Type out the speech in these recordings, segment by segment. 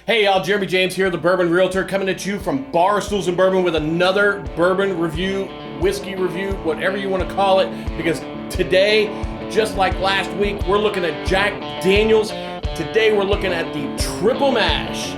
Hey y'all, Jeremy James here, the Bourbon Realtor, coming at you from Barstools Bourbon with another bourbon review, whiskey review, whatever you want to call it, because today, just like last week, we're looking at Jack Daniels. Today we're looking at the Triple Mash.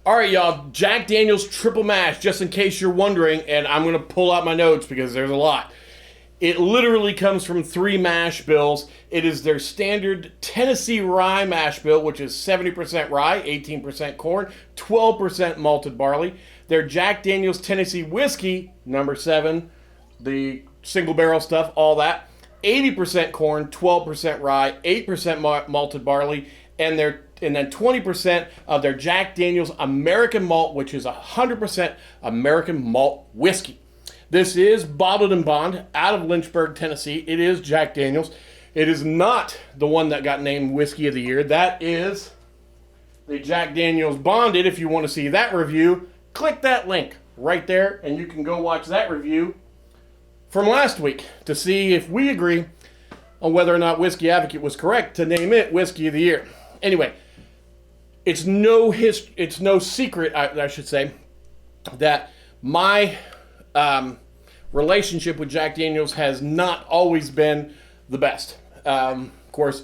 All right, y'all, Jack Daniels Triple Mash, just in case you're wondering, and I'm going to pull out my notes because there's a lot. It literally comes from 3 mash bills. It is their standard Tennessee rye mash bill, which is 70% rye, 18% corn, 12% malted barley. Their Jack Daniels Tennessee whiskey, number 7, the single barrel stuff, all that, 80% corn, 12% rye, 8% malted barley, and then 20% of their Jack Daniels American malt, which is 100% American malt whiskey. This is bottled and bond out of Lynchburg, Tennessee. It is Jack Daniels. It is not the one that got named Whiskey of the Year. That is the Jack Daniels Bonded. If you want to see that review, click that link right there, and you can go watch that review from last week to see if we agree on whether or not Whiskey Advocate was correct to name it Whiskey of the Year. Anyway, it's no secret, I should say, that my relationship with Jack Daniels has not always been the best. Of course,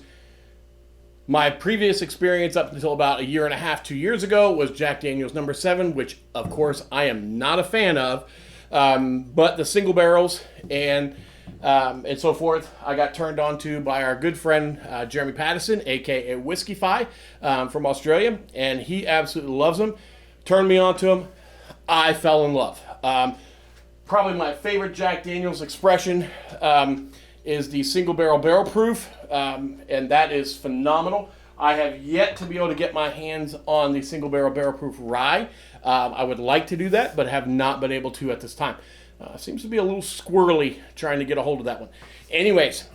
my previous experience up until about a year and a half, 2 years ago, was Jack Daniels number 7, which, of course, I am not a fan of. But the single barrels and so forth, I got turned on to by our good friend Jeremy Pattison, aka Whiskey-Fi, from Australia, and he absolutely loves them. Turned me on to them. I fell in love. Probably my favorite Jack Daniels expression is the single barrel proof, and that is phenomenal. I have yet to be able to get my hands on the single barrel proof rye. I would like to do that, but have not been able to at this time. Seems to be a little squirrely trying to get a hold of that one. Anyways,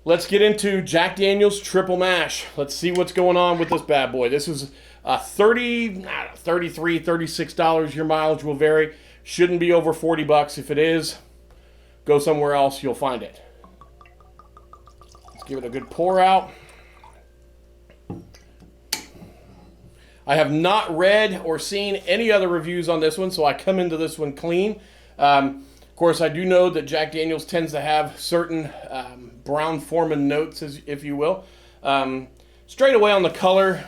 let's get into Jack Daniels Triple Mash. Let's see what's going on with this bad boy. This is $33, $36. Your mileage will vary. Shouldn't be over $40. If it is, go somewhere else. You'll find it. Let's give it a good pour out. I have not read or seen any other reviews on this one, so I come into this one clean. Of course, I do know that Jack Daniels tends to have certain Brown-Forman notes, if you will. Straight away on the color,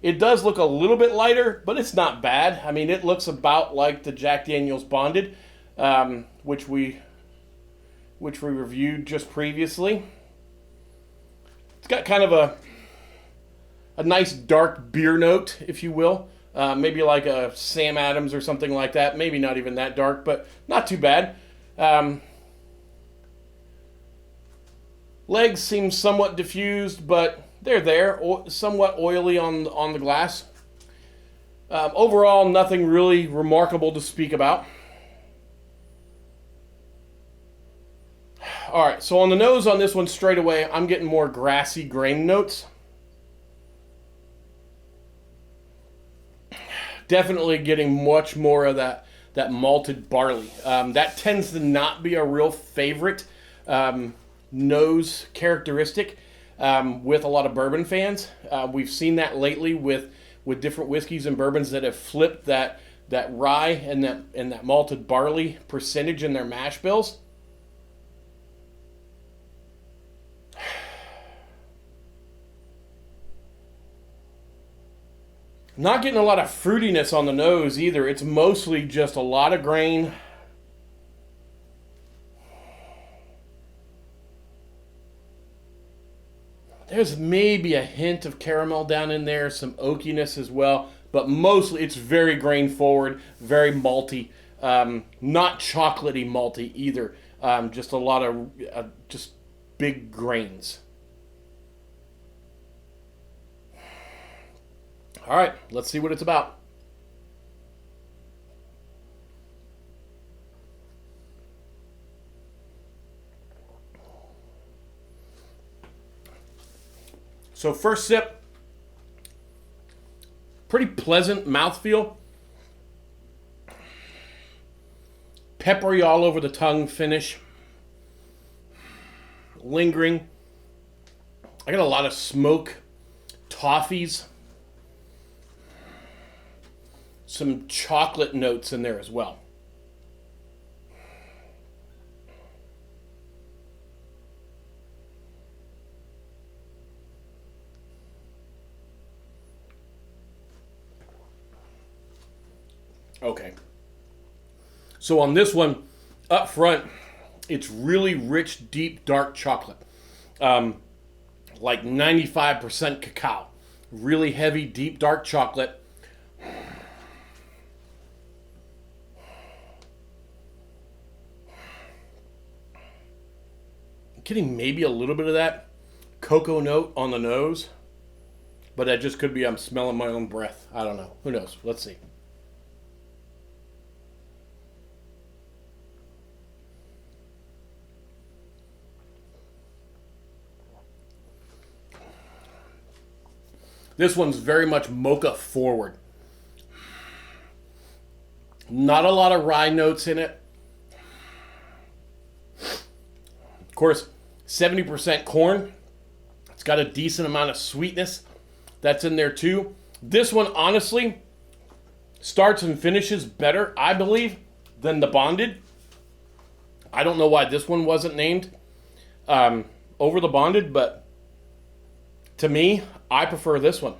it does look a little bit lighter, but it's not bad. I mean, it looks about like the Jack Daniels Bonded, which we reviewed just previously. It's got kind of a nice dark beer note, if you will. Maybe like a Sam Adams or something like that. Maybe not even that dark, but not too bad. Legs seem somewhat diffused, but they're there. Somewhat oily on the glass. Overall, nothing really remarkable to speak about. All right, so on the nose on this one straight away, I'm getting more grassy grain notes. Definitely getting much more of that malted barley. That tends to not be a real favorite nose characteristic with a lot of bourbon fans. We've seen that lately with different whiskeys and bourbons that have flipped that rye and that malted barley percentage in their mash bills. Not getting a lot of fruitiness on the nose either. It's mostly just a lot of grain. There's maybe a hint of caramel down in there, some oakiness as well, but mostly it's very grain forward, very malty, not chocolatey malty either. Just a lot of just big grains. All right, let's see what it's about. So first sip, pretty pleasant mouthfeel. peppery all over the tongue finish. Lingering. I got a lot of smoke, toffees, some chocolate notes in there as well. Okay. So on this one, up front, it's really rich, deep, dark chocolate. Like 95% cacao. Really heavy, deep, dark chocolate. I'm getting maybe a little bit of that cocoa note on the nose. But that just could be I'm smelling my own breath. I don't know. Who knows? Let's see. This one's very much mocha forward. Not a lot of rye notes in it. Of course, 70% corn. It's got a decent amount of sweetness that's in there too. This one, honestly, starts and finishes better, I believe, than the bonded. I don't know why this one wasn't named over the bonded, but to me, I prefer this one.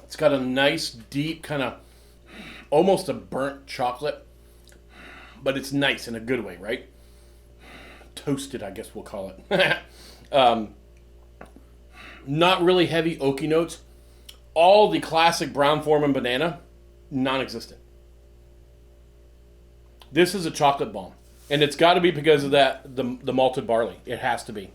It's got a nice, deep, kind of almost a burnt chocolate, but it's nice in a good way, right? Toasted, I guess we'll call it. Not really heavy oaky notes. All the classic Brown-Forman banana, non-existent. This is a chocolate bomb. And it's got to be because of that, the malted barley. It has to be.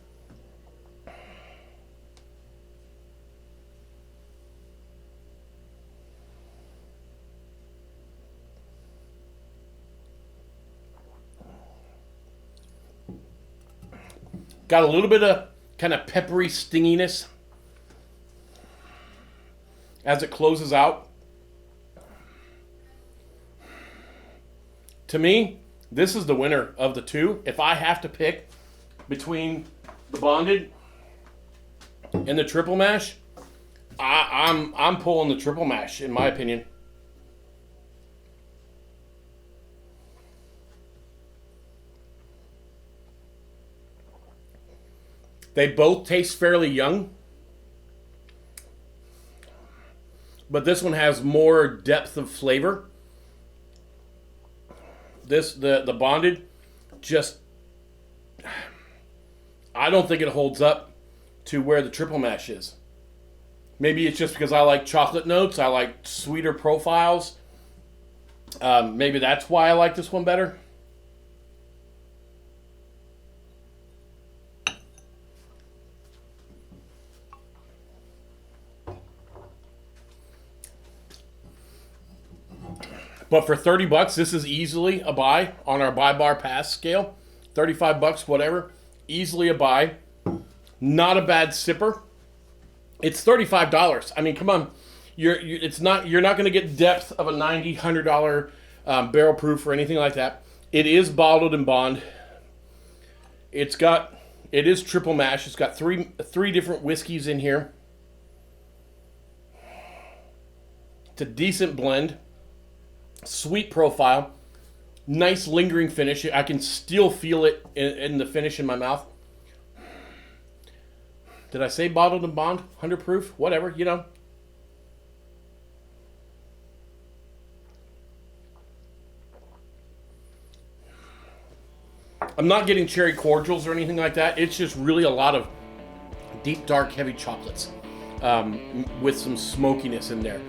Got a little bit of kind of peppery stinginess as it closes out. To me, this is the winner of the two. If I have to pick between the bonded and the triple mash, I'm pulling the triple mash in my opinion. They both taste fairly young, but this one has more depth of flavor. The bonded, just, I don't think it holds up to where the triple mash is. Maybe it's just because I like chocolate notes, I like sweeter profiles. Maybe that's why I like this one better. But for $30, this is easily a buy on our buy bar pass scale. $35, whatever. Easily a buy. Not a bad sipper. It's $35. I mean, come on. You're not going to get depth of a $90, $100 barrel proof or anything like that. It is bottled in bond. It is triple mash. It's got three different whiskeys in here. It's a decent blend. Sweet profile, nice lingering finish. I can still feel it in the finish in my mouth. Did I say bottled and bond? 100 proof? Whatever, you know. I'm not getting cherry cordials or anything like that. It's just really a lot of deep, dark, heavy chocolates with some smokiness in there.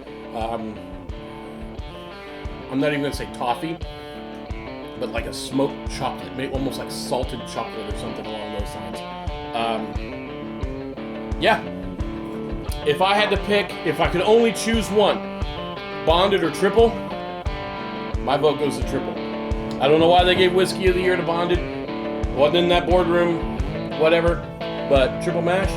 I'm not even going to say toffee, but like a smoked chocolate, maybe almost like salted chocolate or something along those lines. Yeah. If I had to pick, if I could only choose one, bonded or triple, my vote goes to triple. I don't know why they gave Whiskey of the Year to bonded. Wasn't in that boardroom. whatever. But triple mash,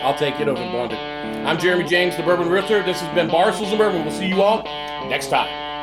I'll take it over blended. I'm Jeremy James, the Bourbon Realtor. This has been Barstools Bourbon. We'll see you all next time.